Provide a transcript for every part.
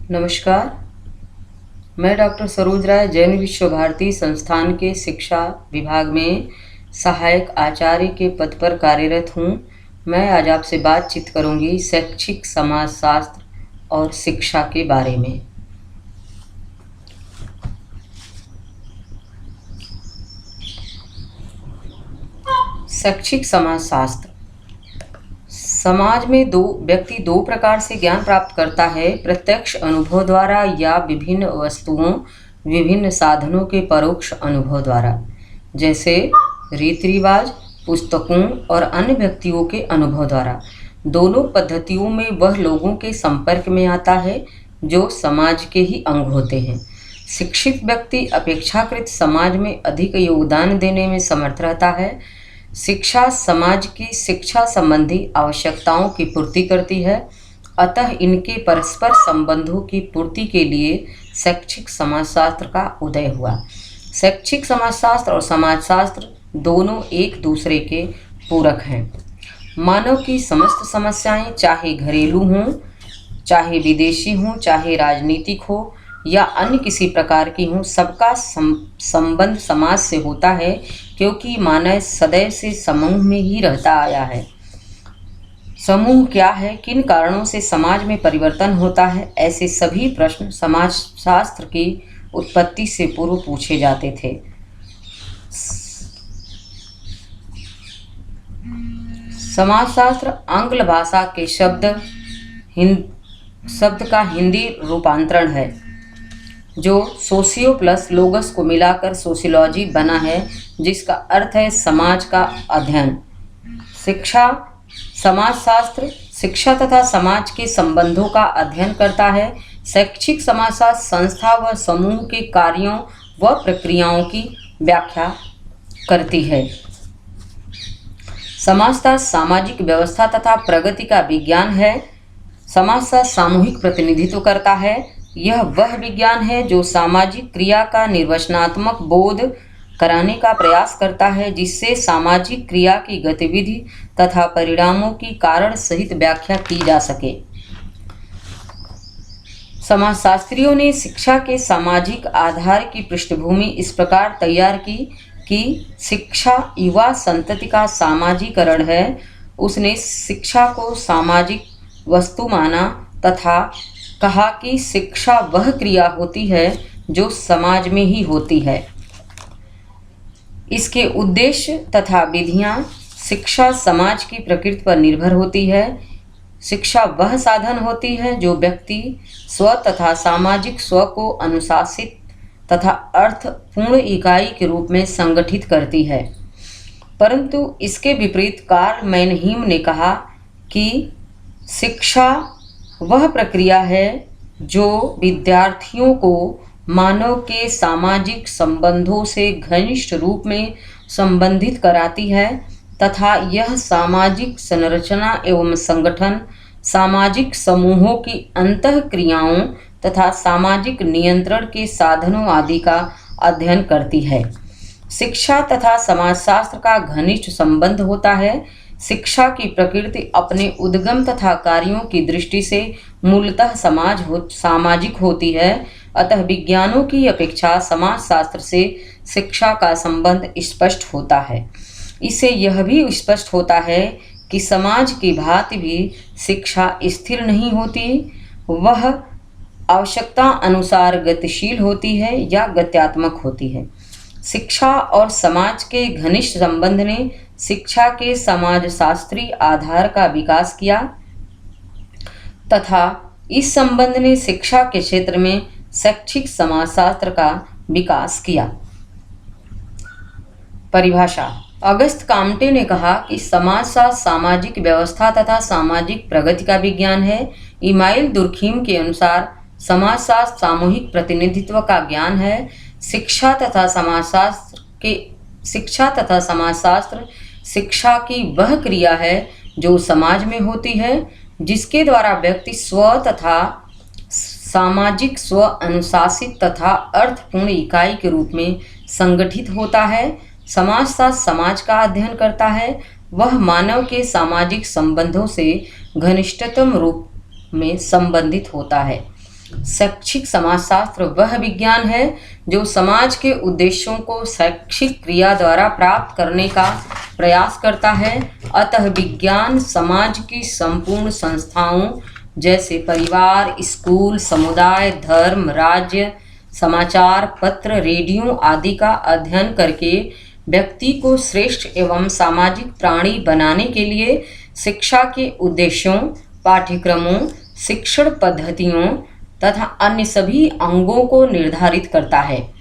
नमस्कार। मैं डॉक्टर सरोज राय जैन विश्व भारती संस्थान के शिक्षा विभाग में सहायक आचार्य के पद पर कार्यरत हूँ। मैं आज आपसे बातचीत करूँगी शैक्षिक समाजशास्त्र और शिक्षा के बारे में। शैक्षिक समाजशास्त्र समाज में व्यक्ति दो प्रकार से ज्ञान प्राप्त करता है, प्रत्यक्ष अनुभव द्वारा या विभिन्न वस्तुओं विभिन्न साधनों के परोक्ष अनुभव द्वारा, जैसे रीति रिवाज, पुस्तकों और अन्य व्यक्तियों के अनुभव द्वारा। दोनों पद्धतियों में वह लोगों के संपर्क में आता है जो समाज के ही अंग होते हैं। शिक्षित व्यक्ति अपेक्षाकृत समाज में अधिक योगदान देने में समर्थ रहता है। शिक्षा समाज की शिक्षा संबंधी आवश्यकताओं की पूर्ति करती है, अतः इनके परस्पर संबंधों की पूर्ति के लिए शैक्षिक समाजशास्त्र का उदय हुआ। शैक्षिक समाजशास्त्र और समाजशास्त्र दोनों एक दूसरे के पूरक हैं। मानव की समस्त समस्याएं, चाहे घरेलू हों, चाहे विदेशी हों, चाहे राजनीतिक हो या अन्य किसी प्रकार की हों, सबका संबंध समाज से होता है, क्योंकि मानव सदैव से समूह में ही रहता आया है। समूह क्या है, किन कारणों से समाज में परिवर्तन होता है, ऐसे सभी प्रश्न समाजशास्त्र की उत्पत्ति से पूर्व पूछे जाते थे। समाजशास्त्र आंग्ल भाषा के शब्द का हिंदी रूपांतरण है, जो सोशियो प्लस लोगस को मिलाकर सोशियोलॉजी बना है, जिसका अर्थ है समाज का अध्ययन। समाजशास्त्र शिक्षा तथा समाज के संबंधों का अध्ययन करता है। शैक्षिक समाजशास्त्र संस्था व समूह के कार्यों व प्रक्रियाओं की व्याख्या करती है। समाजशास्त्र सामाजिक व्यवस्था तथा प्रगति का विज्ञान है। समाजशास्त्र सामूहिक प्रतिनिधित्व करता है। यह वह विज्ञान है जो सामाजिक क्रिया का निर्वचनात्मक बोध कराने का प्रयास करता है, जिससे सामाजिक क्रिया की गतिविधि तथा परिणामों की कारण सहित व्याख्या की जा सके। समाजशास्त्रियों ने शिक्षा के सामाजिक आधार की पृष्ठभूमि इस प्रकार तैयार की कि शिक्षा युवा संतति का सामाजिकरण है। उसने शिक्षा को सामाजिक वस्तु माना तथा कहा कि शिक्षा वह क्रिया होती है जो समाज में ही होती है। इसके उद्देश्य तथा विधियां शिक्षा समाज की प्रकृति पर निर्भर होती है। शिक्षा वह साधन होती है जो व्यक्ति स्व तथा सामाजिक स्व को अनुशासित तथा अर्थपूर्ण इकाई के रूप में संगठित करती है। परंतु इसके विपरीत कार्ल मैनहीम ने कहा कि शिक्षा वह प्रक्रिया है जो विद्यार्थियों को मानव के सामाजिक संबंधों से घनिष्ठ रूप में संबंधित कराती है तथा यह सामाजिक संरचना एवं संगठन, सामाजिक समूहों की अंतःक्रियाओं तथा सामाजिक नियंत्रण के साधनों आदि का अध्ययन करती है। शिक्षा तथा समाजशास्त्र का घनिष्ठ संबंध होता है। शिक्षा की प्रकृति अपने उद्गम तथा कार्यों की दृष्टि से मूलतः सामाजिक होती है, अतः विज्ञानों की अपेक्षा समाजशास्त्र से शिक्षा का संबंध स्पष्ट होता है। इससे यह भी स्पष्ट होता है कि समाज की भांति भी शिक्षा स्थिर नहीं होती, वह आवश्यकता अनुसार गतिशील होती है या गत्यात्मक होती है। शिक्षा और समाज के घनिष्ठ संबंध ने शिक्षा के समाजशास्त्री आधार का विकास किया तथा इस संबंध ने शिक्षा के क्षेत्र में शैक्षिक समाजशास्त्र का विकास किया। परिभाषा: अगस्त काम्टे ने कहा कि समाजशास्त्र सामाजिक व्यवस्था तथा सामाजिक प्रगति का विज्ञान है। इमाइल दुर्खीम के अनुसार समाजशास्त्र सामूहिक प्रतिनिधित्व का ज्ञान है। शिक्षा तथा समाजशास्त्र शिक्षा की वह क्रिया है जो समाज में होती है, जिसके द्वारा व्यक्ति स्व तथा सामाजिक स्व अनुशासित तथा अर्थपूर्ण इकाई के रूप में संगठित होता है। समाजशास्त्र समाज का अध्ययन करता है, वह मानव के सामाजिक संबंधों से घनिष्ठतम रूप में संबंधित होता है। शैक्षिक समाजशास्त्र वह विज्ञान है जो समाज के उद्देश्यों को शैक्षिक क्रिया द्वारा प्राप्त करने का प्रयास करता है। अतः विज्ञान समाज की संपूर्ण संस्थाओं जैसे परिवार, स्कूल, समुदाय, धर्म, राज्य, समाचार पत्र, रेडियो आदि का अध्ययन करके व्यक्ति को श्रेष्ठ एवं सामाजिक प्राणी बनाने के लिए शिक्षा के उद्देश्यों, पाठ्यक्रमों, शिक्षण पद्धतियों तथा अन्य सभी अंगों को निर्धारित करता है।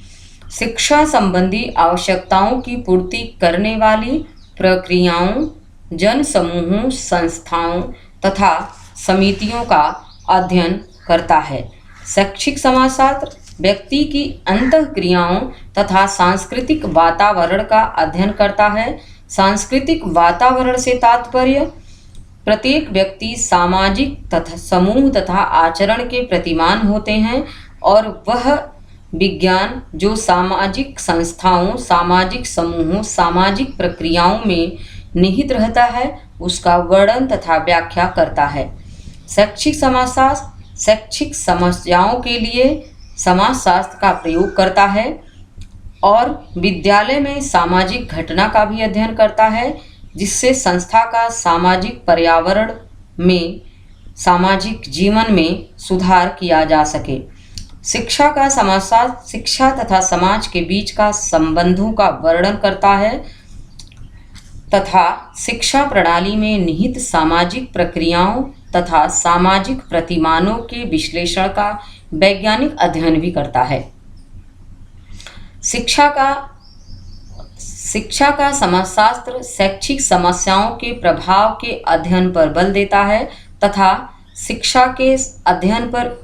शिक्षा संबंधी आवश्यकताओं की पूर्ति करने वाली प्रक्रियाओं, जन समूहों, संस्थाओं तथा समितियों का अध्ययन करता है। शैक्षिक समाजशास्त्र व्यक्ति की अंतःक्रियाओं तथा सांस्कृतिक वातावरण का अध्ययन करता है। सांस्कृतिक वातावरण से तात्पर्य प्रत्येक व्यक्ति सामाजिक तथा समूह तथा आचरण के प्रतिमान होते हैं और वह विज्ञान जो सामाजिक संस्थाओं, सामाजिक समूहों, सामाजिक प्रक्रियाओं में निहित रहता है उसका वर्णन तथा व्याख्या करता है। शैक्षिक समाजशास्त्र शैक्षिक समस्याओं के लिए समाजशास्त्र का प्रयोग करता है और विद्यालय में सामाजिक घटना का भी अध्ययन करता है जिससे संस्था का सामाजिक पर्यावरण में, सामाजिक जीवन में सुधार किया जा सके। शिक्षा का समाजशास्त्र शिक्षा तथा समाज के बीच का संबंधों का वर्णन करता है तथा शिक्षा प्रणाली में निहित सामाजिक प्रक्रियाओं तथा सामाजिक प्रतिमानों के विश्लेषण का वैज्ञानिक अध्ययन भी करता है। शिक्षा का समाजशास्त्र शैक्षिक समस्याओं के प्रभाव के अध्ययन पर बल देता है तथा शिक्षा के अध्ययन पर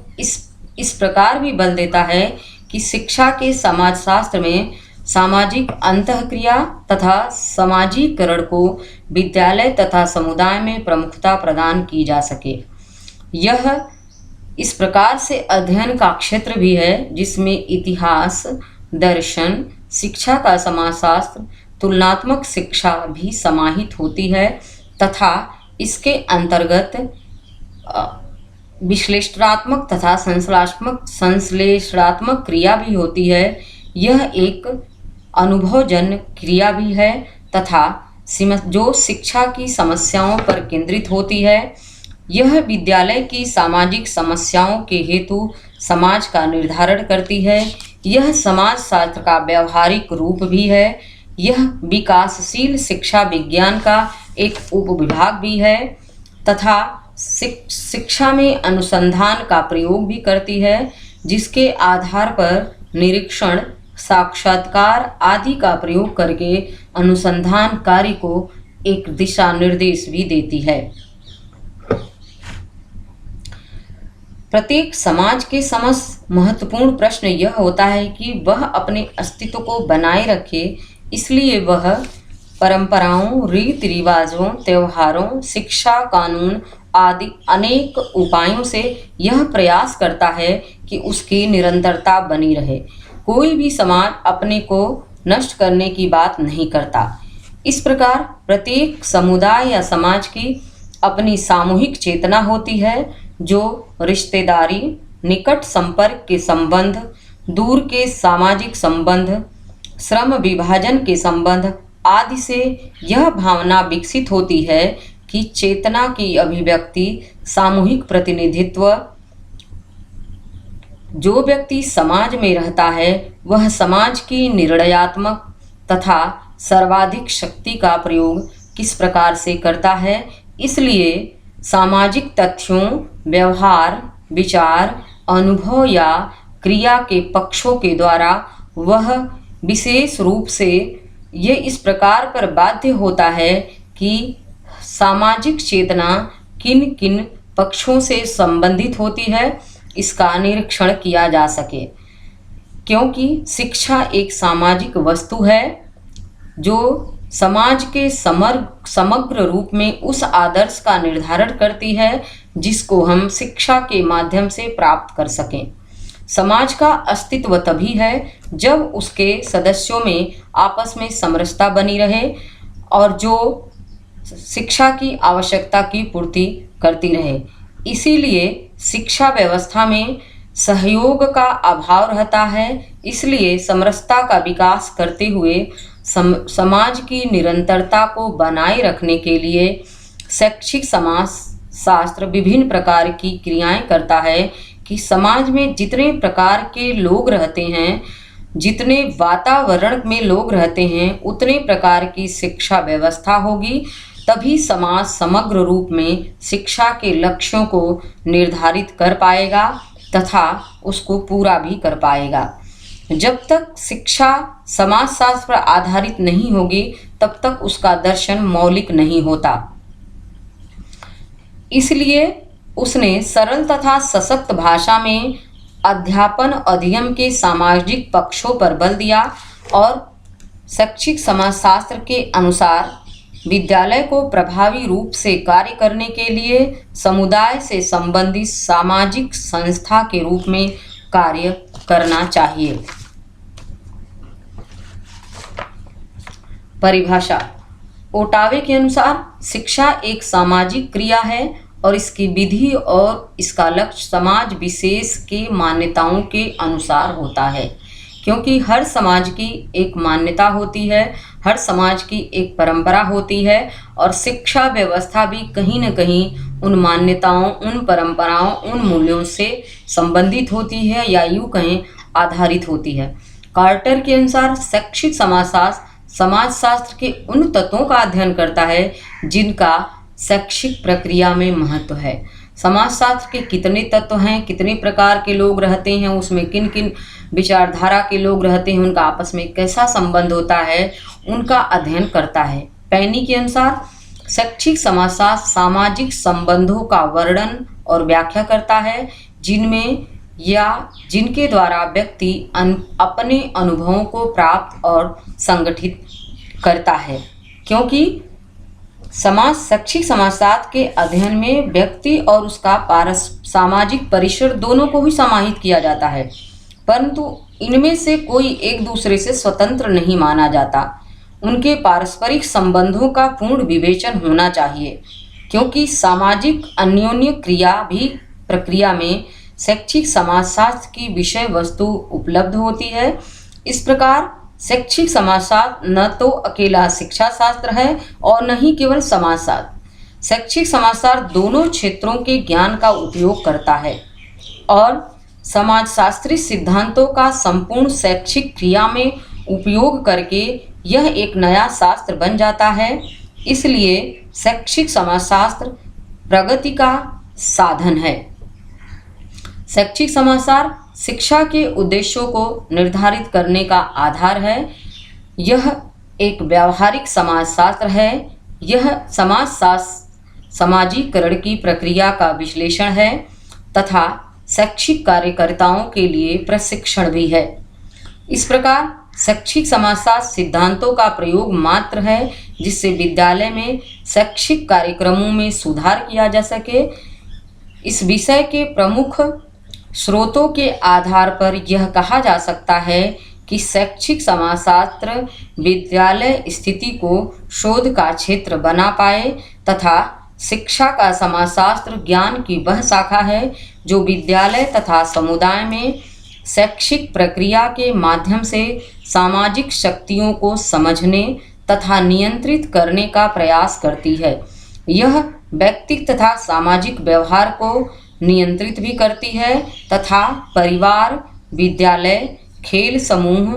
इस प्रकार भी बल देता है कि शिक्षा के समाजशास्त्र में सामाजिक अंतःक्रिया तथा समाजीकरण को विद्यालय तथा समुदाय में प्रमुखता प्रदान की जा सके। यह इस प्रकार से अध्ययन का क्षेत्र भी है जिसमें इतिहास, दर्शन, शिक्षा का समाजशास्त्र, तुलनात्मक शिक्षा भी समाहित होती है तथा इसके अंतर्गत विश्लेषणात्मक तथा संश्लेषणात्मक क्रिया भी होती है। यह एक अनुभवजन्य क्रिया भी है तथा जो शिक्षा की समस्याओं पर केंद्रित होती है। यह विद्यालय की सामाजिक समस्याओं के हेतु समाज का निर्धारण करती है। यह समाजशास्त्र का व्यावहारिक रूप भी है। यह विकासशील शिक्षा विज्ञान का एक उपविभाग भी है तथा शिक्षा में अनुसंधान का प्रयोग भी करती है जिसके आधार पर निरीक्षण, साक्षात्कार आदि का प्रयोग करके अनुसंधान कार्य को एक दिशा निर्देश भी देती है। प्रत्येक समाज के समस्त महत्वपूर्ण प्रश्न यह होता है कि वह अपने अस्तित्व को बनाए रखे, इसलिए वह परंपराओं, रीति रिवाजों, त्योहारों, शिक्षा, कानून आदि अनेक उपायों से यह प्रयास करता है कि उसकी निरंतरता बनी रहे। कोई भी समाज अपने को नष्ट करने की बात नहीं करता। इस प्रकार प्रत्येक समुदाय या समाज की अपनी सामूहिक चेतना होती है जो रिश्तेदारी, निकट संपर्क के संबंध, दूर के सामाजिक संबंध, श्रम विभाजन के संबंध आदि से यह भावना विकसित होती है कि चेतना की अभिव्यक्ति, सामूहिक प्रतिनिधित्व। जो व्यक्ति समाज में रहता है वह समाज की निर्णयात्मक तथा सर्वाधिक शक्ति का प्रयोग किस प्रकार से करता है, इसलिए सामाजिक तथ्यों, व्यवहार, विचार, अनुभव या क्रिया के पक्षों के द्वारा वह विशेष रूप से ये इस प्रकार पर बाध्य होता है कि सामाजिक चेतना किन किन पक्षों से संबंधित होती है इसका निरीक्षण किया जा सके। क्योंकि शिक्षा एक सामाजिक वस्तु है जो समाज के समग्र रूप में उस आदर्श का निर्धारण करती है जिसको हम शिक्षा के माध्यम से प्राप्त कर सकें। समाज का अस्तित्व तभी है जब उसके सदस्यों में आपस में समरसता बनी रहे और जो शिक्षा की आवश्यकता की पूर्ति करती रहे। इसीलिए शिक्षा व्यवस्था में सहयोग का अभाव रहता है। इसलिए समरसता का विकास करते हुए समाज की निरंतरता को बनाए रखने के लिए शैक्षिक समाज शास्त्र विभिन्न प्रकार की क्रियाएं करता है कि समाज में जितने प्रकार के लोग रहते हैं, जितने वातावरण में लोग रहते हैं, उतने प्रकार की शिक्षा व्यवस्था होगी, तभी समाज समग्र रूप में शिक्षा के लक्ष्यों को निर्धारित कर पाएगा तथा उसको पूरा भी कर पाएगा। जब तक शिक्षा समाजशास्त्र पर आधारित नहीं होगी, तब तक उसका दर्शन मौलिक नहीं होता। इसलिए उसने सरल तथा सशक्त भाषा में अध्यापन अधिगम के सामाजिक पक्षों पर बल दिया और शैक्षिक समाजशास्त्र के अनुसार विद्यालय को प्रभावी रूप से कार्य करने के लिए समुदाय से संबंधित सामाजिक संस्था के रूप में कार्य करना चाहिए। परिभाषा। ओटावे के अनुसार शिक्षा एक सामाजिक क्रिया है और इसकी विधि और इसका लक्ष्य समाज विशेष के मान्यताओं के अनुसार होता है। क्योंकि हर समाज की एक मान्यता होती है, हर समाज की एक परंपरा होती है और शिक्षा व्यवस्था भी कहीं न कहीं उन मान्यताओं, उन परंपराओं, उन मूल्यों से संबंधित होती है या यूँ कहें आधारित होती है। कार्टर के अनुसार शैक्षिक समाजशास्त्र समाजशास्त्र के उन तत्वों का अध्ययन करता है जिनका शैक्षिक प्रक्रिया में महत्व है। समाजशास्त्र के कितने तत्व हैं, कितने प्रकार के लोग रहते हैं, उसमें किन किन विचारधारा के लोग रहते हैं, उनका आपस में कैसा संबंध होता है, उनका अध्ययन करता है। पैनी के अनुसार शैक्षिक समाजशास्त्र सामाजिक संबंधों का वर्णन और व्याख्या करता है जिनमें या जिनके द्वारा व्यक्ति अपने अनुभवों को प्राप्त और संगठित करता है। क्योंकि शैक्षिक समाजशास्त्र के अध्ययन में व्यक्ति और उसका सामाजिक परिसर दोनों को ही समाहित किया जाता है, परंतु इनमें से कोई एक दूसरे से स्वतंत्र नहीं माना जाता। उनके पारस्परिक संबंधों का पूर्ण विवेचन होना चाहिए, क्योंकि सामाजिक अन्योन्य प्रक्रिया में शैक्षिक समाजशास्त्र की विषय वस्तु उपलब्ध होती है। इस प्रकार शैक्षिक समाजशास्त्र न तो अकेला शिक्षा शास्त्र है और न ही केवल समाजशास्त्र। शैक्षिक समाजशास्त्र दोनों क्षेत्रों के ज्ञान का उपयोग करता है और समाजशास्त्री सिद्धांतों का संपूर्ण शैक्षिक क्रिया में उपयोग करके यह एक नया शास्त्र बन जाता है। इसलिए शैक्षिक समाजशास्त्र प्रगति का साधन है। शैक्षिक समाजशास्त्र शिक्षा के उद्देश्यों को निर्धारित करने का आधार है। यह एक व्यावहारिक समाजशास्त्र है। यह समाजशास्त्र समाजीकरण की प्रक्रिया का विश्लेषण है तथा शैक्षिक कार्यकर्ताओं के लिए प्रशिक्षण भी है। इस प्रकार शैक्षिक समाजशास्त्र सिद्धांतों का प्रयोग मात्र है जिससे विद्यालय में शैक्षिक कार्यक्रमों में सुधार किया जा सके। इस विषय के प्रमुख स्रोतों के आधार पर यह कहा जा सकता है कि शैक्षिक समाजशास्त्र विद्यालय स्थिति को शोध का क्षेत्र बना पाए तथा शिक्षा का समाजशास्त्र ज्ञान की वह शाखा है जो विद्यालय तथा समुदाय में शैक्षिक प्रक्रिया के माध्यम से सामाजिक शक्तियों को समझने तथा नियंत्रित करने का प्रयास करती है। यह व्यक्तिगत तथा सामाजिक व्यवहार को नियंत्रित भी करती है तथा परिवार, विद्यालय, खेल समूह,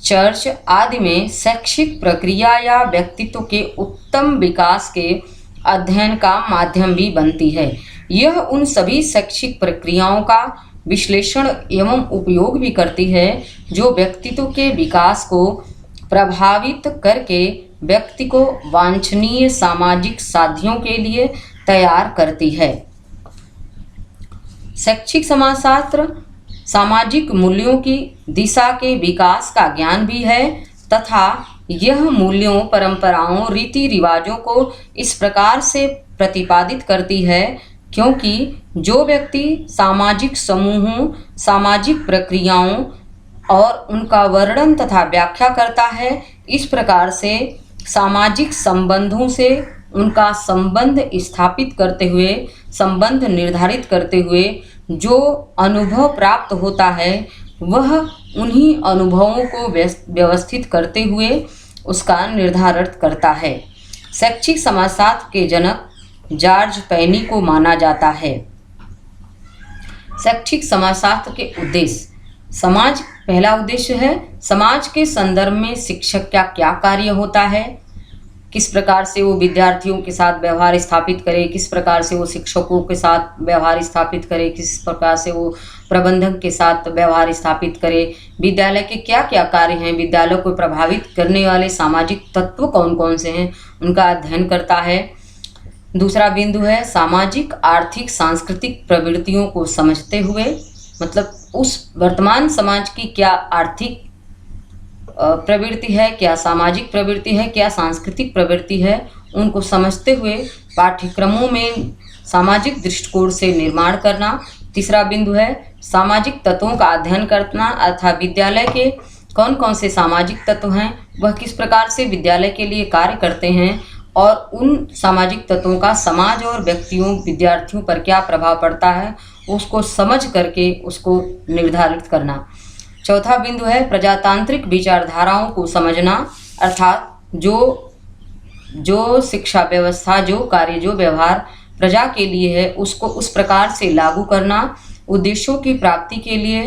चर्च आदि में शैक्षिक प्रक्रिया या व्यक्तित्व के उत्तम विकास के अध्ययन का माध्यम भी बनती है। यह उन सभी शैक्षिक प्रक्रियाओं का विश्लेषण एवं उपयोग भी करती है जो व्यक्तित्व के विकास को प्रभावित करके व्यक्ति को वांछनीय सामाजिक साध्यों के लिए तैयार करती है। शैक्षिक समाजशास्त्र सामाजिक मूल्यों की दिशा के विकास का ज्ञान भी है तथा यह मूल्यों, परंपराओं, रीति रिवाजों को इस प्रकार से प्रतिपादित करती है क्योंकि जो व्यक्ति सामाजिक समूहों, सामाजिक प्रक्रियाओं और उनका वर्णन तथा व्याख्या करता है, इस प्रकार से सामाजिक संबंधों से उनका संबंध स्थापित करते हुए, संबंध निर्धारित करते हुए जो अनुभव प्राप्त होता है वह उन्हीं अनुभवों को व्यवस्थित करते हुए उसका निर्धारण करता है। शैक्षिक समाजशास्त्र के जनक जॉर्ज पेनी को माना जाता है। शैक्षिक समाजशास्त्र के उद्देश्य। समाज, पहला उद्देश्य है समाज के संदर्भ में शिक्षक का क्या कार्य होता है, किस प्रकार से वो विद्यार्थियों के साथ व्यवहार स्थापित करे, किस प्रकार से वो शिक्षकों के साथ व्यवहार स्थापित करे, किस प्रकार से वो प्रबंधक के साथ व्यवहार स्थापित करे, विद्यालय के क्या क्या कार्य हैं, विद्यालय को प्रभावित करने वाले सामाजिक तत्व कौन कौन से हैं, उनका अध्ययन करता है। दूसरा बिंदु है सामाजिक, आर्थिक, सांस्कृतिक प्रवृत्तियों को समझते हुए, मतलब उस वर्तमान समाज की क्या आर्थिक प्रवृत्ति है, क्या सामाजिक प्रवृत्ति है, क्या सांस्कृतिक प्रवृत्ति है, उनको समझते हुए पाठ्यक्रमों में सामाजिक दृष्टिकोण से निर्माण करना। तीसरा बिंदु है सामाजिक तत्वों का अध्ययन करना, अर्थात विद्यालय के कौन कौन से सामाजिक तत्व हैं, वह किस प्रकार से विद्यालय के लिए कार्य करते हैं और उन सामाजिक तत्वों का समाज और व्यक्तियों, विद्यार्थियों पर क्या प्रभाव पड़ता है, उसको समझ करके उसको निर्धारित करना। चौथा बिंदु है प्रजातांत्रिक विचारधाराओं को समझना, अर्थात जो शिक्षा व्यवस्था, जो कार्य, जो व्यवहार प्रजा के लिए है उसको उस प्रकार से लागू करना। उद्देश्यों की प्राप्ति के लिए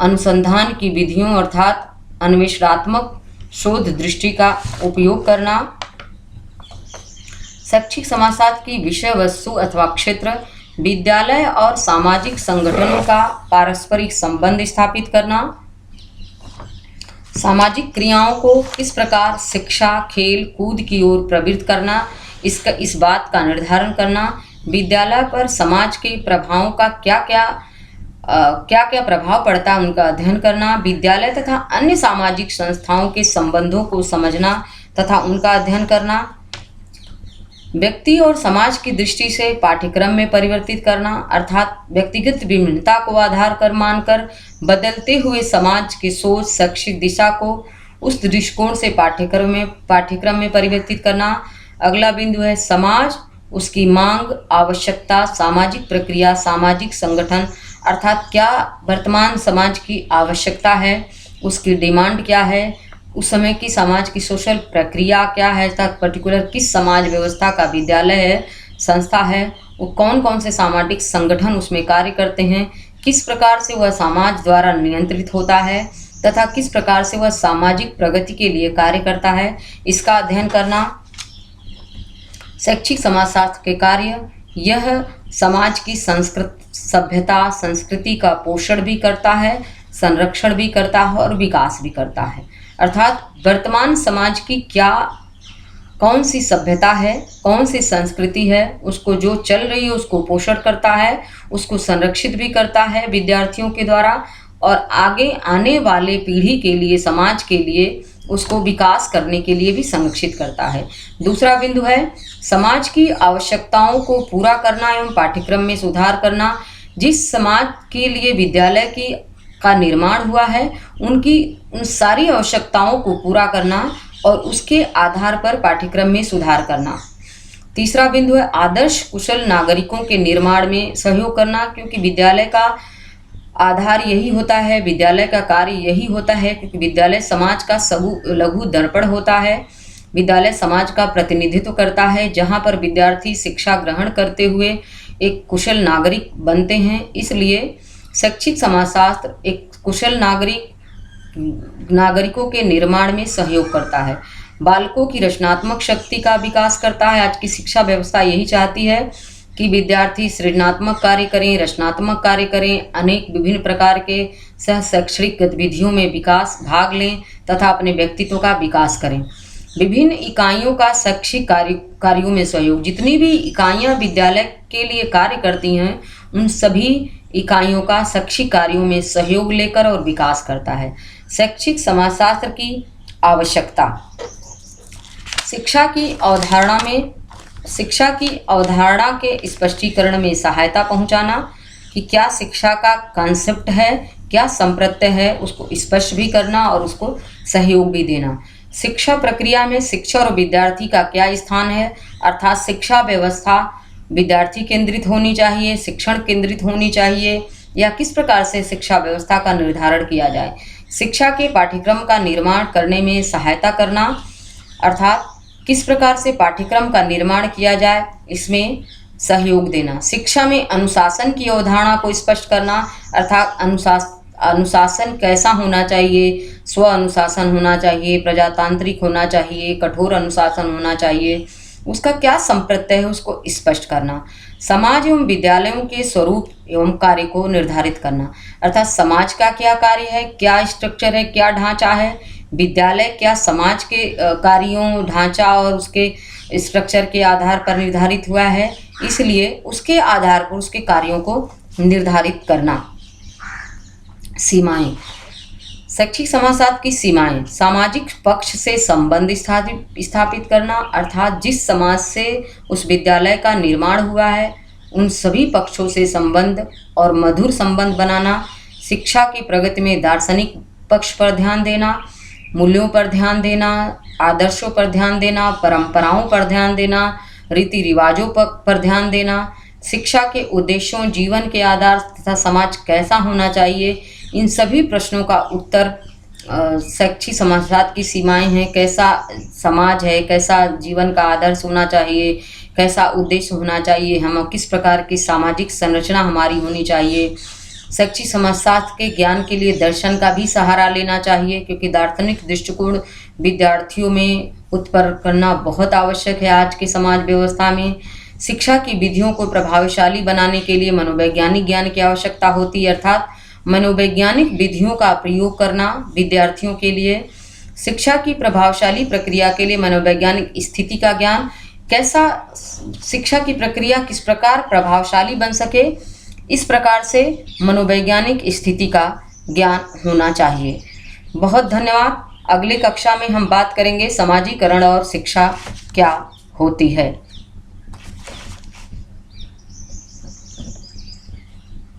अनुसंधान की विधियों अर्थात अन्वेषणात्मक शोध दृष्टि का उपयोग करना। शैक्षिक समाजशास्त्र की विषय वस्तु अथवा क्षेत्र, विद्यालय और सामाजिक संगठनों का पारस्परिक संबंध स्थापित करना। सामाजिक क्रियाओं को किस प्रकार शिक्षा, खेल कूद की ओर प्रवृत्त करना, इस बात का निर्धारण करना। विद्यालय पर समाज के प्रभावों का क्या क्या प्रभाव पड़ता है, उनका अध्ययन करना। विद्यालय तथा अन्य सामाजिक संस्थाओं के संबंधों को समझना तथा उनका अध्ययन करना। व्यक्ति और समाज की दृष्टि से पाठ्यक्रम में परिवर्तित करना, अर्थात व्यक्तिगत विभिन्नता को आधार कर मानकर बदलते हुए समाज की सोच, शैक्षिक दिशा को उस दृष्टिकोण से पाठ्यक्रम में परिवर्तित करना। अगला बिंदु है समाज, उसकी मांग, आवश्यकता, सामाजिक प्रक्रिया, सामाजिक संगठन, अर्थात क्या वर्तमान समाज की आवश्यकता है, उसकी डिमांड क्या है, उस समय की समाज की सोशल प्रक्रिया क्या है, तक पर्टिकुलर किस समाज व्यवस्था का विद्यालय है, संस्था है, वो कौन कौन से सामाजिक संगठन उसमें कार्य करते हैं, किस प्रकार से वह समाज द्वारा नियंत्रित होता है तथा किस प्रकार से वह सामाजिक प्रगति के लिए कार्य करता है, इसका अध्ययन करना। शैक्षिक समाजशास्त्र के कार्य, यह समाज की सभ्यता, संस्कृति का पोषण भी करता है, संरक्षण भी करता है और विकास भी करता है। अर्थात वर्तमान समाज की कौन सी सभ्यता है, कौन सी संस्कृति है, उसको जो चल रही है उसको पोषण करता है, उसको संरक्षित भी करता है विद्यार्थियों के द्वारा और आगे आने वाले पीढ़ी के लिए, समाज के लिए उसको विकास करने के लिए भी संरक्षित करता है। दूसरा बिंदु है समाज की आवश्यकताओं को पूरा करना एवं पाठ्यक्रम में सुधार करना। जिस समाज के लिए विद्यालय का निर्माण हुआ है उन सारी आवश्यकताओं को पूरा करना और उसके आधार पर पाठ्यक्रम में सुधार करना। तीसरा बिंदु है आदर्श कुशल नागरिकों के निर्माण में सहयोग करना, क्योंकि विद्यालय का आधार यही होता है, विद्यालय का कार्य यही होता है, क्योंकि विद्यालय समाज का लघु दर्पण होता है। विद्यालय समाज का प्रतिनिधित्व करता है, जहाँ पर विद्यार्थी शिक्षा ग्रहण करते हुए एक कुशल नागरिक बनते हैं। इसलिए शैक्षिक समाजशास्त्र एक कुशल नागरिकों के निर्माण में सहयोग करता है। बालकों की रचनात्मक शक्ति का विकास करता है। आज की शिक्षा व्यवस्था यही चाहती है कि विद्यार्थी सृजनात्मक कार्य करें, रचनात्मक कार्य करें, अनेक विभिन्न प्रकार के सह शैक्षणिक गतिविधियों में भाग लें तथा अपने व्यक्तित्व का विकास करें। विभिन्न इकाइयों का शैक्षिक कार्यों में सहयोग, जितनी भी इकाइयां विद्यालय के लिए कार्य करती हैं उन सभी इकाइयों का शैक्षिक कार्यों में सहयोग लेकर और विकास करता है। शैक्षिक समाजशास्त्र की आवश्यकता, शिक्षा की अवधारणा के स्पष्टीकरण में सहायता पहुंचाना कि क्या शिक्षा का कॉन्सेप्ट है, क्या संप्रत्यय है, उसको स्पष्ट भी करना और उसको सहयोग भी देना। शिक्षा प्रक्रिया में शिक्षक और विद्यार्थी का क्या स्थान है, अर्थात शिक्षा व्यवस्था विद्यार्थी केंद्रित होनी चाहिए, शिक्षण केंद्रित होनी चाहिए, या किस प्रकार से शिक्षा व्यवस्था का निर्धारण किया जाए। शिक्षा के पाठ्यक्रम का निर्माण करने में सहायता करना, अर्थात किस प्रकार से पाठ्यक्रम का निर्माण किया जाए, इसमें सहयोग देना। शिक्षा में अनुशासन की अवधारणा को स्पष्ट करना, अर्थात अनुशासन कैसा होना चाहिए, स्व अनुशासन होना चाहिए, प्रजातांत्रिक होना चाहिए, कठोर अनुशासन होना चाहिए, उसका क्या संप्रत्यय है उसको स्पष्ट करना। समाज एवं विद्यालयों के स्वरूप एवं कार्य को निर्धारित करना, अर्थात समाज का क्या कार्य है, क्या स्ट्रक्चर है, क्या ढांचा है, विद्यालय क्या समाज के कार्यों, ढांचा और उसके स्ट्रक्चर के आधार पर निर्धारित हुआ है, इसलिए उसके आधार पर उसके कार्यों को निर्धारित करना। सीमाएं, शैक्षिक समाजशास्त्र की सीमाएं, सामाजिक पक्ष से संबंध स्थापित करना, अर्थात जिस समाज से उस विद्यालय का निर्माण हुआ है उन सभी पक्षों से संबंध और मधुर संबंध बनाना। शिक्षा की प्रगति में दार्शनिक पक्ष पर ध्यान देना, मूल्यों पर ध्यान देना, आदर्शों पर ध्यान देना, परंपराओं पर ध्यान देना, रीति रिवाजों पर ध्यान देना। शिक्षा के उद्देश्यों, जीवन के आधार तथा समाज कैसा होना चाहिए, इन सभी प्रश्नों का उत्तर शैक्षिक समाजशास्त्र की सीमाएं हैं। कैसा समाज है, कैसा जीवन का आदर्श होना चाहिए, कैसा उद्देश्य होना चाहिए, हम किस प्रकार की सामाजिक संरचना हमारी होनी चाहिए। शैक्षिक समाजशास्त्र के ज्ञान के लिए दर्शन का भी सहारा लेना चाहिए, क्योंकि दार्शनिक दृष्टिकोण विद्यार्थियों में उत्पन्न करना बहुत आवश्यक है आज के समाज व्यवस्था में। शिक्षा की विधियों को प्रभावशाली बनाने के लिए मनोवैज्ञानिक ज्ञान की आवश्यकता होती है, अर्थात मनोवैज्ञानिक विधियों का प्रयोग करना विद्यार्थियों के लिए। शिक्षा की प्रभावशाली प्रक्रिया के लिए मनोवैज्ञानिक स्थिति का ज्ञान, कैसा शिक्षा की प्रक्रिया किस प्रकार प्रभावशाली बन सके, इस प्रकार से मनोवैज्ञानिक स्थिति का ज्ञान होना चाहिए। बहुत धन्यवाद। अगली कक्षा में हम बात करेंगे समाजीकरण और शिक्षा क्या होती है।